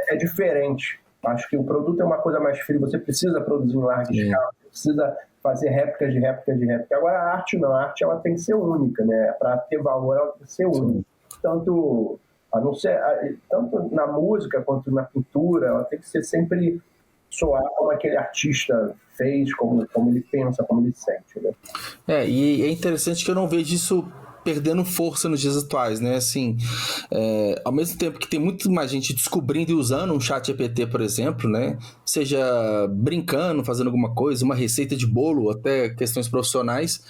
é diferente. Acho que o produto é uma coisa mais fria, você precisa produzir em larga escala, você precisa fazer réplicas de réplica de réplica. Agora, a arte não, a arte ela tem que ser única, né? Para ter valor, ela tem que ser única. Tanto na música quanto na pintura, ela tem que ser sempre soar como aquele artista fez, como ele pensa, como ele sente, né? E é interessante que eu não vejo isso perdendo força nos dias atuais, né? Assim, ao mesmo tempo que tem muito mais gente descobrindo e usando um chat GPT, por exemplo, né? Seja brincando, fazendo alguma coisa, uma receita de bolo, até questões profissionais,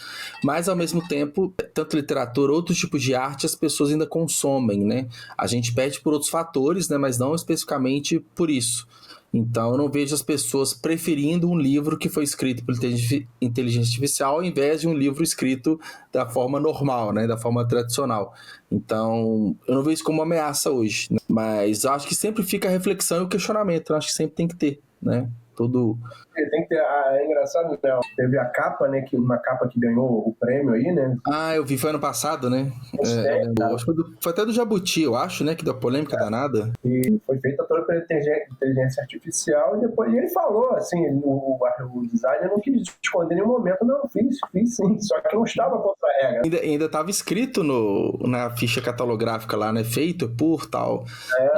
mas ao mesmo tempo, tanto literatura, outros tipos de arte, as pessoas ainda consomem, né? A gente perde por outros fatores, né? Mas não especificamente por isso. Então, eu não vejo as pessoas preferindo um livro que foi escrito por inteligência artificial ao invés de um livro escrito da forma normal, né? Da forma tradicional. Então, eu não vejo isso como uma ameaça hoje, né? Mas eu acho que sempre fica a reflexão e o questionamento. Eu acho que sempre tem que ter, né? Tem que ter, é engraçado, né? Teve a capa, né? Uma capa que ganhou o prêmio aí, né? Eu vi, foi ano passado, né? Acho que foi até do Jabuti, eu acho, né? Que deu polêmica danada. E foi feita toda pela inteligência artificial, e depois ele falou, assim, o designer não quis esconder em nenhum momento, não, fiz sim, só que não estava contra a regra. Ainda estava escrito na ficha catalográfica lá, né? Feito por tal.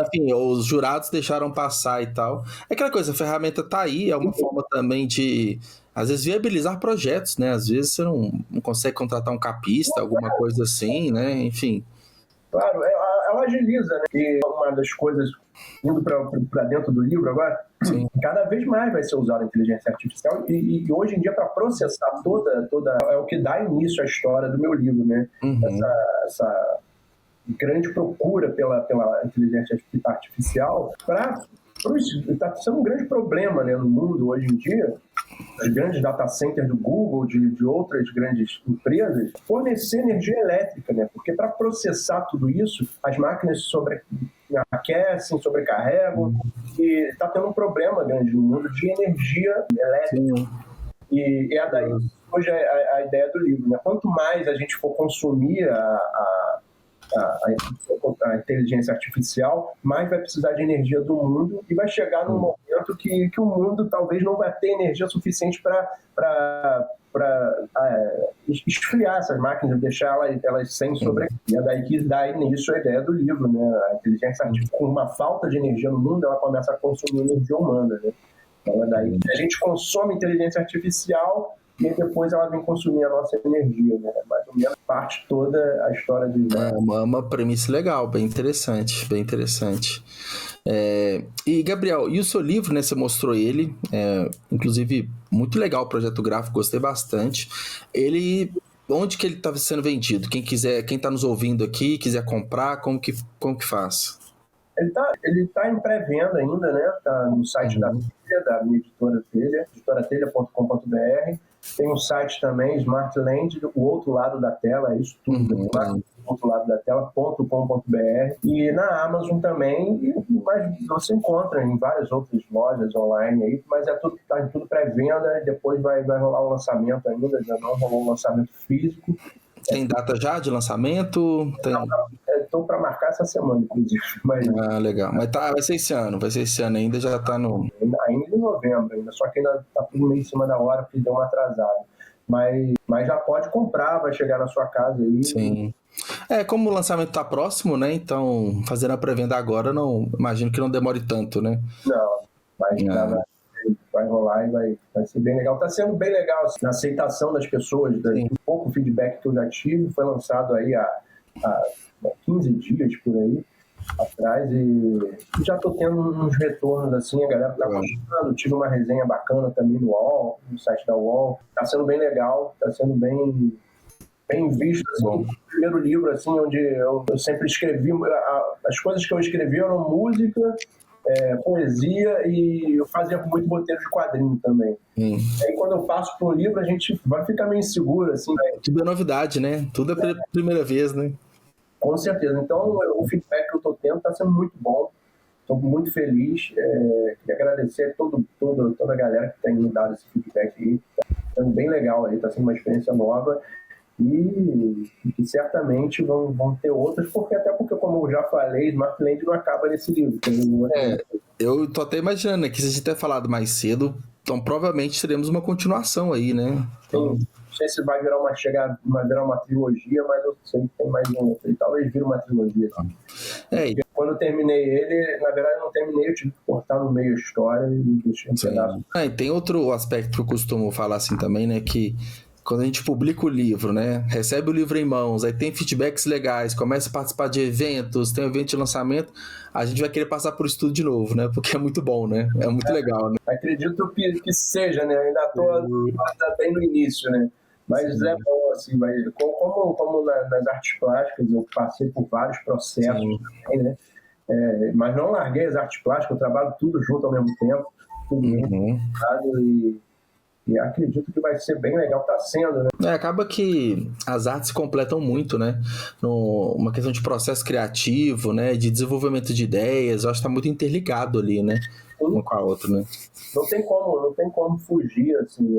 Enfim, os jurados deixaram passar e tal. É aquela coisa, a ferramenta tá aí, é uma forma também de, às vezes, viabilizar projetos, né? Às vezes você não consegue contratar um capista, alguma coisa assim, né? Enfim. Claro, ela agiliza, né? E uma das coisas, indo para dentro do livro agora, sim, cada vez mais vai ser usada a inteligência artificial e hoje em dia, para processar toda é o que dá início à história do meu livro, né? Essa grande procura pela inteligência artificial está sendo um grande problema, né, no mundo hoje em dia. Os grandes data centers do Google, de outras grandes empresas, fornecer energia elétrica, né? Porque para processar tudo isso, as máquinas aquecem, sobrecarregam, e está tendo um problema grande no mundo de energia elétrica. Sim. E é daí hoje a ideia do livro, né? Quanto mais a gente for consumir a inteligência artificial, mais vai precisar de energia do mundo e vai chegar num momento que o mundo talvez não vai ter energia suficiente para esfriar essas máquinas, deixar elas sem sobrecarga. E é daí que dá início a ideia do livro, né? A inteligência artificial, com uma falta de energia no mundo, ela começa a consumir energia humana, né? Então é daí que a gente consome inteligência artificial e depois ela vem consumir a nossa energia, né? Mais ou menos parte toda a história de... Uma premissa legal, bem interessante, bem interessante. E, Gabriel, e o seu livro, né? Você mostrou ele, inclusive, muito legal o projeto gráfico, gostei bastante. Onde que ele está sendo vendido? Quem está nos ouvindo aqui, quiser comprar, como que faz? Ele tá em pré-venda ainda, né? Tá no site da minha editora Telha, editorateliha.com.br. Tem um site também, Smartland, o outro lado da tela, é isso tudo, o outro lado da tela.com.br. E na Amazon também, mas você encontra em várias outras lojas online aí, mas tá em tudo pré-venda, e depois vai rolar um lançamento ainda, já não rolou um lançamento físico. Tem data já de lançamento? Estou para marcar essa semana, inclusive. Mas... legal. Mas vai ser esse ano ainda, já está no... Ainda em novembro, só que ainda está tudo meio em cima da hora, porque deu uma atrasada. Mas já pode comprar, vai chegar na sua casa aí. Sim. Como o lançamento está próximo, né? Então, fazendo a pré-venda agora, imagino que não demore tanto, né? Não, mas vai rolar e vai ser bem legal. Está sendo bem legal assim, na aceitação das pessoas, um pouco feedback que eu já tive. Foi lançado aí há 15 dias por aí atrás e já estou tendo uns retornos assim, a galera está gostando. Tive uma resenha bacana também no UOL, no site da UOL. Está sendo bem legal, está sendo bem visto assim, primeiro livro, assim, onde eu sempre escrevi, as coisas que eu escrevi eram música, poesia, e eu fazia muito roteiro de quadrinho também. Aí quando eu passo para um livro, a gente vai ficar meio inseguro, assim. Tudo é novidade, né? Tudo é primeira vez, né? Com certeza. Então, o feedback que eu estou tendo está sendo muito bom. Estou muito feliz. Queria agradecer a toda a galera que tem me dado esse feedback aí. Está sendo bem legal aí, está sendo uma experiência nova. E que certamente vão ter outras, até porque, como eu já falei, Smartland não acaba nesse livro. Eu tô até imaginando que se a gente ter falado mais cedo, então provavelmente teremos uma continuação aí, né? Então... Não sei se vai virar uma trilogia, mas eu sei que tem mais um. E talvez vire uma trilogia. Quando eu terminei ele, na verdade eu não terminei, eu tive que cortar no meio a história e deixei um pedaço. E tem outro aspecto que eu costumo falar assim também, né? Que quando a gente publica o livro, né? Recebe o livro em mãos, aí tem feedbacks legais, começa a participar de eventos, tem evento de lançamento, a gente vai querer passar por isso tudo de novo, né? Porque é muito bom, né? É muito legal, né? Acredito que seja, né? Ainda estou bem no início, né? Mas é bom, assim, como nas artes plásticas, eu passei por vários processos também, né? Mas não larguei as artes plásticas, eu trabalho tudo junto ao mesmo tempo, tudo junto, e acredito que vai ser bem legal, tá sendo, né? Acaba que as artes se completam muito, né? Uma questão de processo criativo, né? De desenvolvimento de ideias, eu acho que tá muito interligado ali, né? Uma com a outra, né? Não tem como fugir, assim.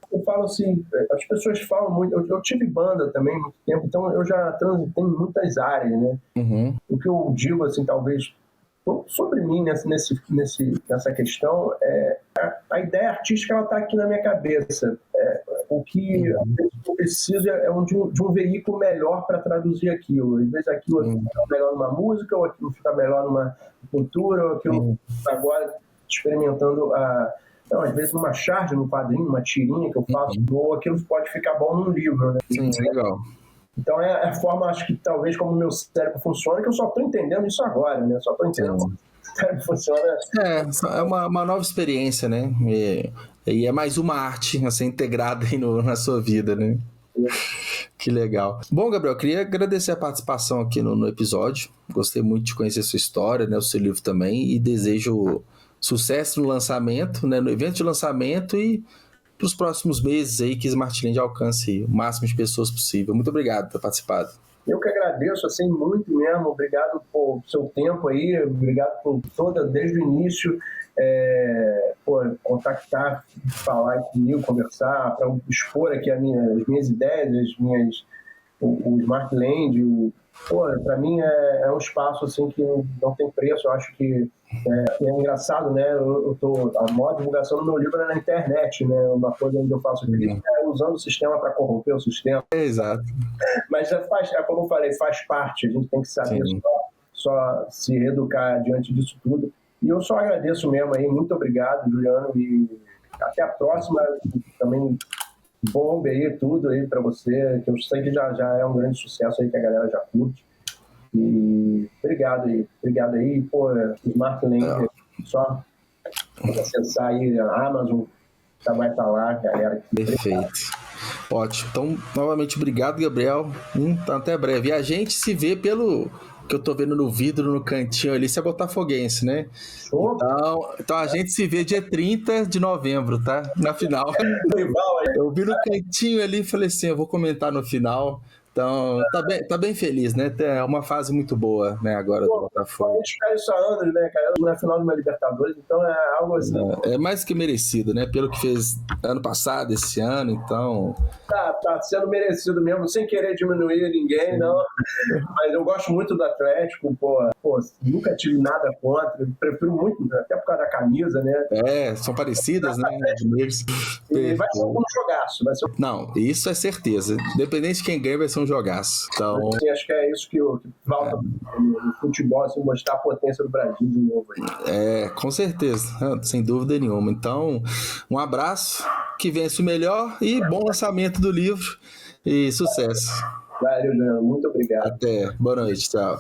Eu falo assim, as pessoas falam muito, eu tive banda também há muito tempo, então eu já transitei em muitas áreas, né? O que eu digo, assim, talvez sobre mim nessa questão, a ideia artística, ela está aqui na minha cabeça. O que eu preciso é de um veículo melhor para traduzir aquilo. Às vezes aquilo fica melhor numa música, ou aquilo fica melhor numa pintura, ou aquilo agora experimentando às vezes numa charge, num quadrinho, numa tirinha que eu faço, ou aquilo pode ficar bom num livro, né? Sim, legal. Então é a forma, acho que talvez como o meu cérebro funciona, que eu só estou entendendo isso agora, né? Só estou entendendo como o cérebro funciona. É uma nova experiência, né? E é mais uma arte a ser integrada aí na sua vida, né? Que legal. Bom, Gabriel, queria agradecer a participação aqui no episódio. Gostei muito de conhecer a sua história, né? O seu livro também, e desejo sucesso no lançamento, né? No evento de lançamento e para os próximos meses aí que Smartland alcance o máximo de pessoas possível. Muito obrigado por ter participado. Eu que agradeço, assim, muito mesmo. Obrigado por seu tempo aí, obrigado por desde o início, contactar, falar comigo, conversar, para expor aqui as minhas ideias, o Smartland. Para mim é um espaço assim que não tem preço. Eu acho que é engraçado, né? A maior divulgação do meu livro é na internet, né? Uma coisa onde eu faço crítica usando o sistema para corromper o sistema. Exato. Mas como eu falei, faz parte. A gente tem que saber só se reeducar diante disso tudo. E eu só agradeço mesmo aí. Muito obrigado, Juliano, e até a próxima. Também bombe aí tudo aí para você, que eu sei que já é um grande sucesso aí, que a galera já curte. E obrigado aí, Smartland, só acessar aí a Amazon, já vai estar lá, galera. Perfeito. Ótimo. Então, novamente, obrigado, Gabriel. Então, até breve. E a gente se vê pelo que eu tô vendo no vidro, no cantinho ali, você é botafoguense, né? Então a gente se vê dia 30 de novembro, tá? Na final. Eu vi no cantinho ali e falei assim, eu vou comentar no final. Então, tá bem feliz, né? É uma fase muito boa, né, agora do Botafogo. A gente cai isso há anos, né, cara? Na final de uma Libertadores, então é algo assim. É mais que merecido, né? Pelo que fez ano passado, esse ano, então... Tá sendo merecido mesmo, sem querer diminuir ninguém, não. Mas eu gosto muito do Atlético, nunca tive nada contra. Prefiro muito, até por causa da camisa, né? São parecidas, né? E vai ser um jogaço. Não, isso é certeza. Independente de quem ganha, vai ser um jogaço. Então... Acho que é isso que falta no futebol, assim, mostrar a potência do Brasil de novo aí. Com certeza, sem dúvida nenhuma. Então, um abraço, que vença o melhor e bom lançamento do livro e sucesso. Valeu, Juliano. Muito obrigado. Até. Boa noite. Tchau.